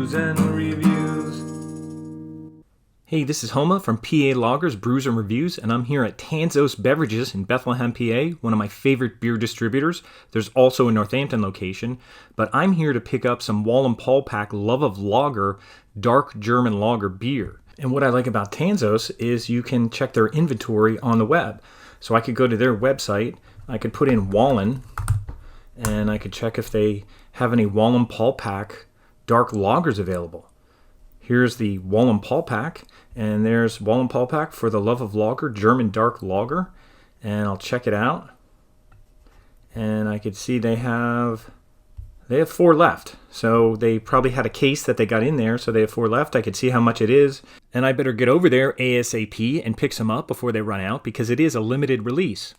Brews and Reviews. Hey, this is Homa from PA Loggers, Brews and Reviews, and I'm here at Tanczos Beverages in Bethlehem, PA, one of my favorite beer distributors. There's also a Northampton location, but I'm here to pick up some Wallenpaupack Love of Lager dark German lager beer. And what I like about Tanczos is you can check their inventory on the web. So I could go to their website, I could put in Wallen, and I could check if they have any Wallenpaupack dark lagers available. Here's the Wallenpaupack, and there's Wallenpaupack for the Love of Lager German dark lager, and I'll check it out. And I could see they have 4 left. So they probably had a case that they got in there, so they have 4 left. I could see how much it is, and I better get over there ASAP and pick some up before they run out because it is a limited release.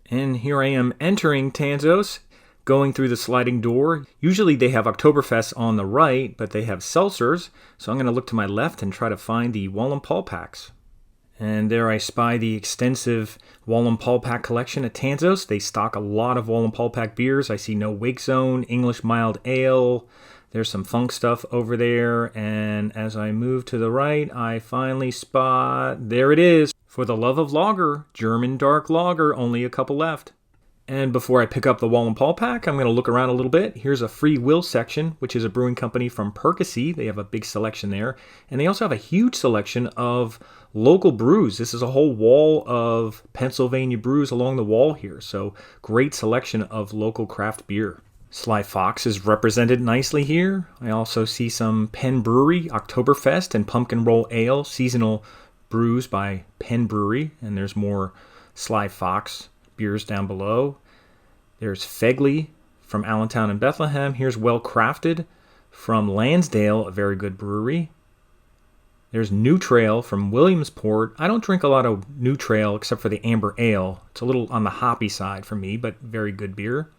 And here I am entering Tanczos, going through the sliding door. Usually they have Oktoberfest on the right, but they have seltzers, so I'm going to look to my left and try to find the Wallenpaupacks. And there I spy the extensive Wallenpaupack collection at Tanczos. They stock a lot of Wallenpaupack beers. I see no Wake Zone, English Mild Ale. There's some funk stuff over there. And as I move to the right, I finally spot, there it is, for the Love of Lager, German dark lager, only a couple left. And before I pick up the Wallenpaupack, I'm going to look around a little bit. Here's a Free Will section, which is a brewing company from Percy. They have a big selection there. And they also have a huge selection of local brews. This is a whole wall of Pennsylvania brews along the wall here. So great selection of local craft beer. Sly Fox is represented nicely here. I also see some Penn Brewery, Oktoberfest, and Pumpkin Roll Ale, seasonal brews by Penn Brewery. And there's more Sly Fox beers down below. There's Fegley from Allentown and Bethlehem. Here's Well Crafted from Lansdale, a very good brewery. There's New Trail from Williamsport. I don't drink a lot of New Trail except for the Amber Ale. It's a little on the hoppy side for me, but very good beer.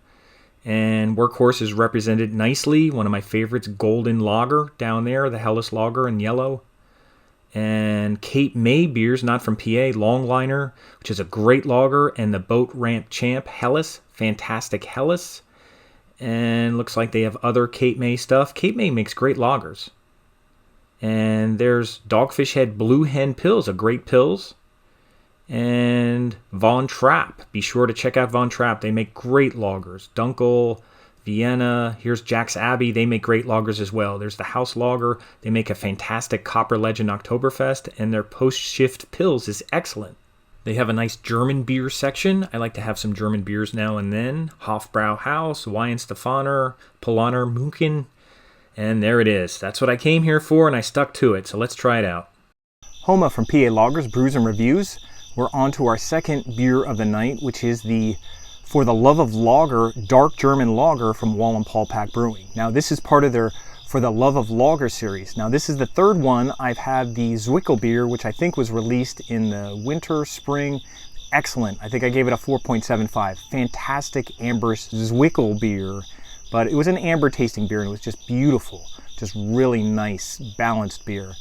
And Workhorse is represented nicely. One of my favorites, Golden Lager down there, the Helles Lager in yellow. And Cape May beers, not from PA, Longliner, which is a great lager, and the Boat Ramp Champ, Helles, fantastic Helles. And looks like they have other Cape May stuff. Cape May makes great lagers. And there's Dogfish Head Blue Hen Pills, a great pills. And Von Trapp, be sure to check out Von Trapp. They make great lagers. Dunkel, Vienna, here's Jack's Abbey. They make great lagers as well. There's the House Lager. They make a fantastic Copper Legend Oktoberfest, and their post-shift pills is excellent. They have a nice German beer section. I like to have some German beers now and then. Hofbrauhaus, Weihenstephaner, Polaner Munchen, and there it is. That's what I came here for, and I stuck to it, so let's try it out. Homa from PA Loggers, Brews and Reviews. We're on to our second beer of the night, which is the For the Love of Lager dark German lager from Wallenpaupack Brewing. Now this is part of their For the Love of Lager series. Now this is the third one. I've had the Zwickel beer, which I think was released in the winter, spring. Excellent. I think I gave it a 4.75. Fantastic amber Zwickel beer, but it was an amber tasting beer and it was just beautiful. Just really nice, balanced beer.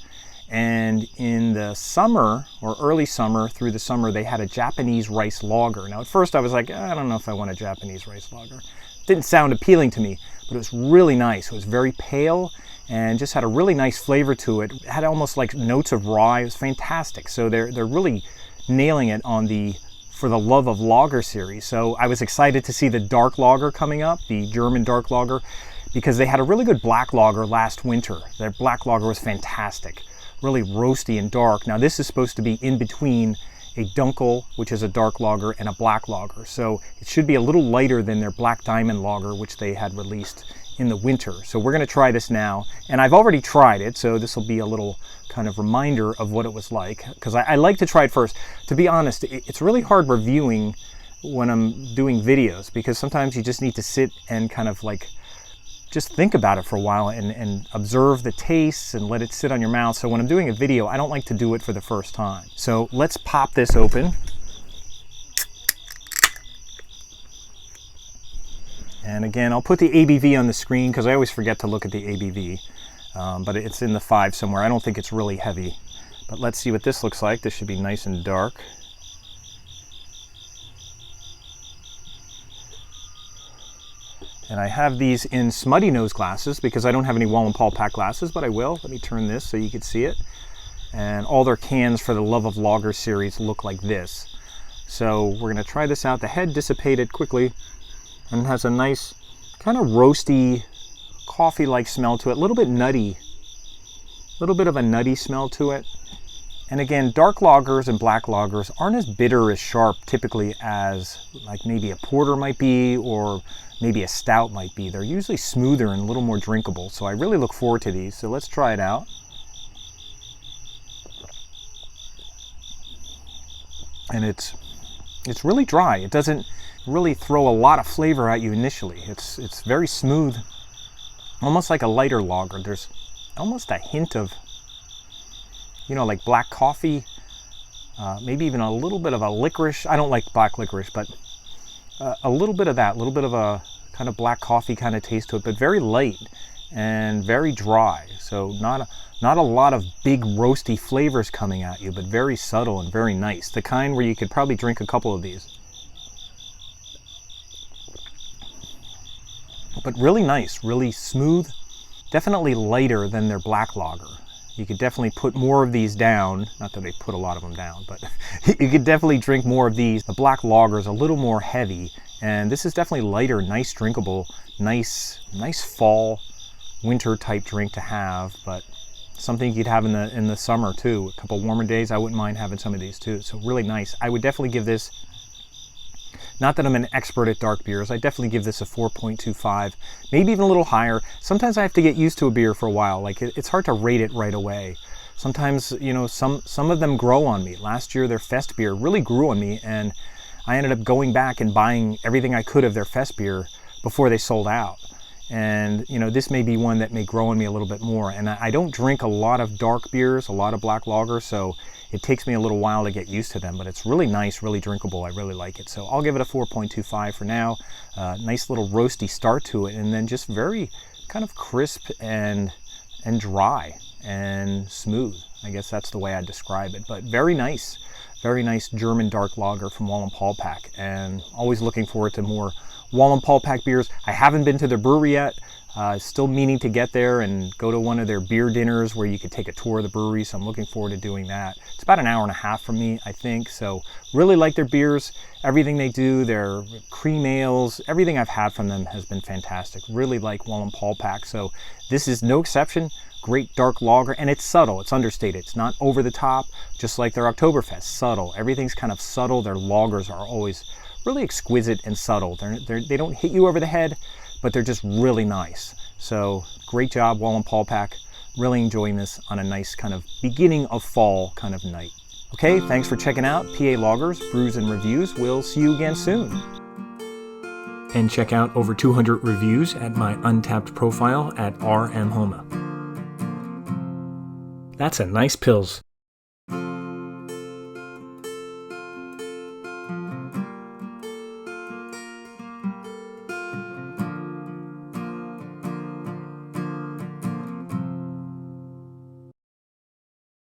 And in the summer, or early summer through the summer, they had a Japanese rice lager. Now at first I was like, I don't know if I want a Japanese rice lager. Didn't sound appealing to me, but it was really nice. It was very pale and just had a really nice flavor to it. It had almost like notes of rye. It was fantastic. So they're really nailing it on the For the Love of Lager series. So I was excited to see the dark lager coming up, the German dark lager, because they had a really good black lager last winter. Their black lager was fantastic. Really roasty and dark. Now this is supposed to be in between a Dunkel, which is a dark lager, and a black lager. So it should be a little lighter than their Black Diamond lager, which they had released in the winter. So we're going to try this now. And I've already tried it, so this will be a little kind of reminder of what it was like. Because I like to try it first. To be honest, it's really hard reviewing when I'm doing videos, because sometimes you just need to sit and kind of like just think about it for a while and observe the tastes and let it sit on your mouth. So when I'm doing a video, I don't like to do it for the first time. So let's pop this open. And again, I'll put the ABV on the screen because I always forget to look at the ABV, but it's in the 5 somewhere. I don't think it's really heavy, but let's see what this looks like. This should be nice and dark. And I have these in smutty nose glasses because I don't have any Wallenpaupack glasses, but I will. Let me turn this so you can see it. And all their cans for the Love of Lager series look like this. So we're going to try this out. The head dissipated quickly and has a nice kind of roasty, coffee-like smell to it. A little bit nutty. A little bit of a nutty smell to it. And again, dark lagers and black lagers aren't as bitter, as sharp typically as like maybe a porter might be or maybe a stout might be. They're usually smoother and a little more drinkable. So I really look forward to these. So let's try it out. And it's really dry. It doesn't really throw a lot of flavor at you initially. It's very smooth, almost like a lighter lager. There's almost a hint of, you know, like black coffee, maybe even a little bit of a licorice. I don't like black licorice, but a little bit of that, a little bit of a kind of black coffee kind of taste to it, but very light and very dry. So not a lot of big roasty flavors coming at you, but very subtle and very nice. The kind where you could probably drink a couple of these. But really nice, really smooth, definitely lighter than their black lager. You could definitely put more of these down. Not that they put a lot of them down, but you could definitely drink more of these. The black lager is a little more heavy, and this is definitely lighter, nice drinkable, nice fall, winter type drink to have, but something you could have in the summer too. A couple warmer days, I wouldn't mind having some of these too. So really nice. I would definitely give this, not that I'm an expert at dark beers, I definitely give this a 4.25, maybe even a little higher. Sometimes I have to get used to a beer for a while. Like it's hard to rate it right away. Sometimes, you know, some of them grow on me. Last year, their Fest beer really grew on me, and I ended up going back and buying everything I could of their Fest beer before they sold out. And, you know, this may be one that may grow on me a little bit more. And I don't drink a lot of dark beers, a lot of black lager, so it takes me a little while to get used to them. But it's really nice, really drinkable. I really like it. So I'll give it a 4.25 for now. Nice little roasty start to it, and then just very kind of crisp and dry and smooth. I guess that's the way I'd describe it. But very nice German dark lager from Wallenpaupack. And always looking forward to more Wallenpaupack beers. I haven't been to their brewery yet. Still meaning to get there and go to one of their beer dinners where you could take a tour of the brewery, so I'm looking forward to doing that. It's about an hour and a half from me, I think, so really like their beers. Everything they do, their cream ales, everything I've had from them has been fantastic. Really like Wallenpaupack, so this is no exception. Great dark lager, and it's subtle, it's understated. It's not over the top, just like their Oktoberfest, subtle. Everything's kind of subtle. Their lagers are always really exquisite and subtle. They don't hit you over the head, but they're just really nice. So great job, Wallenpaupack. Really enjoying this on a nice kind of beginning of fall kind of night. Okay, thanks for checking out PA Lagers, Brews and Reviews. We'll see you again soon. And check out over 200 reviews at my Untapped profile at RMHoma. That's a nice Pils.